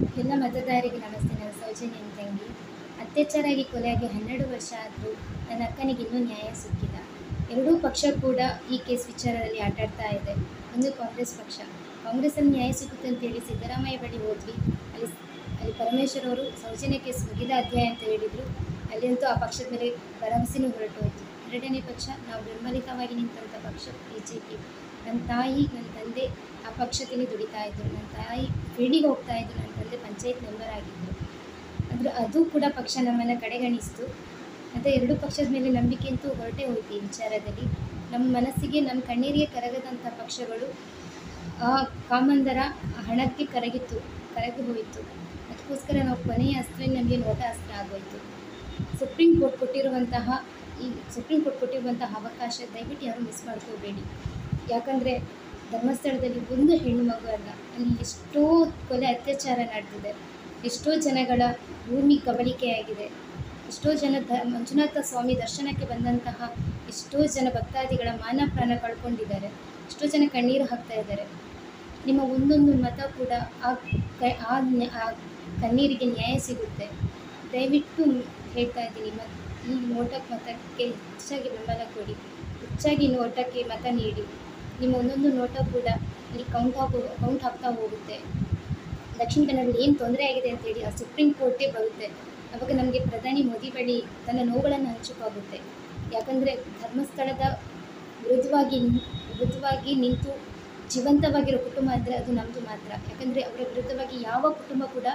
ಎಲ್ಲ ಮತದಾರರಿಗೆ ನಮಸ್ತೆ. ನನ್ನ ಸೌಜನ್ಯ ತಂಗಿ. ಅತ್ಯಾಚಾರ ಆಗಿ ಕೊಲೆಯಾಗಿ 12 ವರ್ಷ ಆದರೂ ನನ್ನ ಅಕ್ಕನಿಗೆ ಇನ್ನೂ ನ್ಯಾಯ ಸಿಕ್ಕಿಲ್ಲ. ಎರಡೂ ಪಕ್ಷ ಕೂಡ ಈ ಕೇಸ್ ವಿಚಾರದಲ್ಲಿ ಆಟಾಡ್ತಾ ಇದೆ. ಒಂದು ಕಾಂಗ್ರೆಸ್ ಪಕ್ಷ. ಕಾಂಗ್ರೆಸ್ಸಲ್ಲಿ ನ್ಯಾಯ ಸಿಗುತ್ತೆ ಅಂತೇಳಿ ಸಿದ್ದರಾಮಯ್ಯ ಬಳಿ ಹೋದ್ವಿ. ಅಲ್ಲಿ ಪರಮೇಶ್ವರ್ ಅವರು ಸೌಜನ್ಯ ಕೇಸ್ ಮುಗಿದ ಅಧ್ಯಾಯ ಅಂತ ಹೇಳಿದರು. ಅಲ್ಲಂತೂ ಆ ಪಕ್ಷದ ಮೇಲೆ ಭರವಸೆನೂ ಹೊರಟು ಹೋಯಿತು. ಎರಡನೇ ಪಕ್ಷ, ನಾವು ಬೆಂಬಲಿತವಾಗಿ ನಿಂತಹ ಪಕ್ಷ BJP. ನನ್ನ ತಾಯಿ, ನನ್ನ ತಂದೆ ಆ ಪಕ್ಷದಲ್ಲಿ ದುಡಿತಾ ಇದ್ದರು. ನನ್ನ ತಾಯಿ ಫೀಲ್ಡಿಗೆ ಹೋಗ್ತಾ ಇದ್ದರು. ನನ್ನ ತಂದೆ ಪಂಚಾಯತ್ ಮೆಂಬರ್ ಆಗಿದ್ದರು. ಆದರೆ ಅದು ಕೂಡ ಪಕ್ಷ ನಮ್ಮನ್ನು ಕಡೆಗಣಿಸಿತು. ಮತ್ತು ಎರಡೂ ಪಕ್ಷದ ಮೇಲೆ ನಂಬಿಕೆ ಅಂತೂ ಹೊರಟೇ ಹೋಯ್ತು. ಈ ವಿಚಾರದಲ್ಲಿ ನಮ್ಮ ಮನಸ್ಸಿಗೆ, ನಮ್ಮ ಕಣ್ಣೀರಿಗೆ ಕರಗದಂಥ ಪಕ್ಷಗಳು ಆ ಕಾಮಂದರ ಹಣಕ್ಕೆ ಕರಗಿ ಹೋಯಿತು. ಅದಕ್ಕೋಸ್ಕರ ನಾವು ಕೊನೆಯ ಅಸ್ತ್ರ ನಮಗೆ ನೋಟ ಅಸ್ತ್ರ ಆಗೋಯಿತು. ಸುಪ್ರೀಂ ಕೋರ್ಟ್ ಕೊಟ್ಟಿರುವಂತಹ ಅವಕಾಶ ದಯವಿಟ್ಟು ಯಾರೂ ಮಿಸ್ ಮಾಡ್ಕೋಬೇಡಿ. ಯಾಕಂದರೆ ಧರ್ಮಸ್ಥಳದಲ್ಲಿ ಒಂದು ಹೆಣ್ಣು ಮಗು ಅಲ್ಲ, ಅಲ್ಲಿ ಎಷ್ಟೋ ಕೊಲೆ ಅತ್ಯಾಚಾರ ನಡೆದಿದೆ. ಎಷ್ಟೋ ಜನಗಳ ಭೂಮಿ ಕಬಳಿಕೆಯಾಗಿದೆ. ಎಷ್ಟೋ ಜನ ಮಂಜುನಾಥ ಸ್ವಾಮಿ ದರ್ಶನಕ್ಕೆ ಬಂದಂತಹ ಎಷ್ಟೋ ಜನ ಭಕ್ತಾದಿಗಳ ಮಾನ ಪ್ರಾಣ ಕಳ್ಕೊಂಡಿದ್ದಾರೆ. ಎಷ್ಟೋ ಜನ ಕಣ್ಣೀರು ಹಾಕ್ತಾ ಇದ್ದಾರೆ. ನಿಮ್ಮ ಒಂದೊಂದು ಮತ ಕೂಡ ಆ ಕಣ್ಣೀರಿಗೆ ನ್ಯಾಯ ಸಿಗುತ್ತೆ. ದಯವಿಟ್ಟು ಹೇಳ್ತಾ ಇದ್ದೀನಿ, ಈ ಮತಕ್ಕೆ ಹೆಚ್ಚಾಗಿ ಬೆಂಬಲ ಕೊಡಿ. ಹೆಚ್ಚಾಗಿ ನೋಟಕ್ಕೆ ಮತ ನೀಡಿ. ನಿಮ್ಮ ಒಂದೊಂದು ನೋಟ ಕೂಡ ಇಲ್ಲಿ ಕೌಂಟ್ ಆಗ್ತಾ ಹೋಗುತ್ತೆ. ದಕ್ಷಿಣ ಕನ್ನಡದಲ್ಲಿ ಏನು ತೊಂದರೆ ಆಗಿದೆ ಅಂತೇಳಿ ಆ ಸುಪ್ರೀಂ ಕೋರ್ಟೇ ಬರುತ್ತೆ. ಆವಾಗ ನಮಗೆ ಪ್ರಧಾನಿ ಮೋದಿ ಬಳಿ ತನ್ನ ನೋವುಗಳನ್ನು ಹಂಚಿಕೊಳ್ಳುತ್ತೆ. ಯಾಕಂದರೆ ಧರ್ಮಸ್ಥಳದ ವಿರುದ್ಧವಾಗಿ ನಿಂತು ಜೀವಂತವಾಗಿರೋ ಕುಟುಂಬ ಅಂದರೆ ಅದು ನಮ್ಮದು ಮಾತ್ರ. ಯಾಕಂದರೆ ಅವರ ವಿರುದ್ಧವಾಗಿ ಯಾವ ಕುಟುಂಬ ಕೂಡ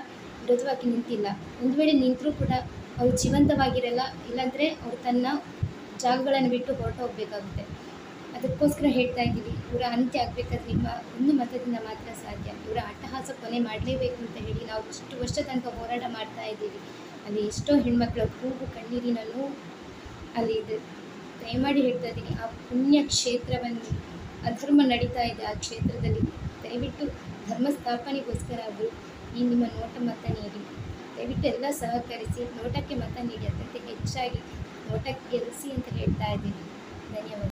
ವಿರುದ್ಧವಾಗಿ ನಿಂತಿಲ್ಲ. ಒಂದು ವೇಳೆ ನಿಂತರೂ ಕೂಡ ಅವರು ಜೀವಂತವಾಗಿರಲ್ಲ. ಇಲ್ಲಾಂದರೆ ಅವರು ತನ್ನ ಜಾಗಗಳನ್ನು ಬಿಟ್ಟು ಹೊರಟು ಹೋಗಬೇಕಾಗುತ್ತೆ. ಅದಕ್ಕೋಸ್ಕರ ಹೇಳ್ತಾ ಇದ್ದೀವಿ, ಇವರ ಅಂತ್ಯ ಆಗಬೇಕಾದ್ರೆ ನಿಮ್ಮ ಒಂದು ಮತದಿಂದ ಮಾತ್ರ ಸಾಧ್ಯ. ಇವರ ಅಟ್ಟಹಾಸ ಕೊನೆ ಮಾಡಲೇಬೇಕು ಅಂತ ಹೇಳಿ ನಾವು ಇಷ್ಟು ವರ್ಷ ತನಕ ಹೋರಾಟ ಮಾಡ್ತಾ ಇದ್ದೀವಿ. ಅಲ್ಲಿ ಎಷ್ಟೋ ಹೆಣ್ಮಕ್ಳ ಕೂಗು, ಕಣ್ಣೀರಿನ ನೋವು ಅಲ್ಲಿ ಇದೆ. ದಯಮಾಡಿ ಹೇಳ್ತಾ ಇದ್ದೀನಿ, ಆ ಪುಣ್ಯ ಕ್ಷೇತ್ರವನ್ನು ಅಧರ್ಮ ನಡೀತಾ ಇದೆ. ಆ ಕ್ಷೇತ್ರದಲ್ಲಿ ದಯವಿಟ್ಟು ಧರ್ಮ ಸ್ಥಾಪನೆಗೋಸ್ಕರ ಆದರೂ ಈ ನಿಮ್ಮ ನೋಟ ಮತ ನೀಡಿ. ದಯವಿಟ್ಟು ಎಲ್ಲ ಸಹಕರಿಸಿ ನೋಟಕ್ಕೆ ಮತ ನೀಡಿ. ಅತ್ಯಂತ ಹೆಚ್ಚಾಗಿ ನೋಟಕ್ಕೆ ಗೆಲ್ಲಿಸಿ ಅಂತ ಹೇಳ್ತಾ ಇದ್ದೀನಿ. ಧನ್ಯವಾದ.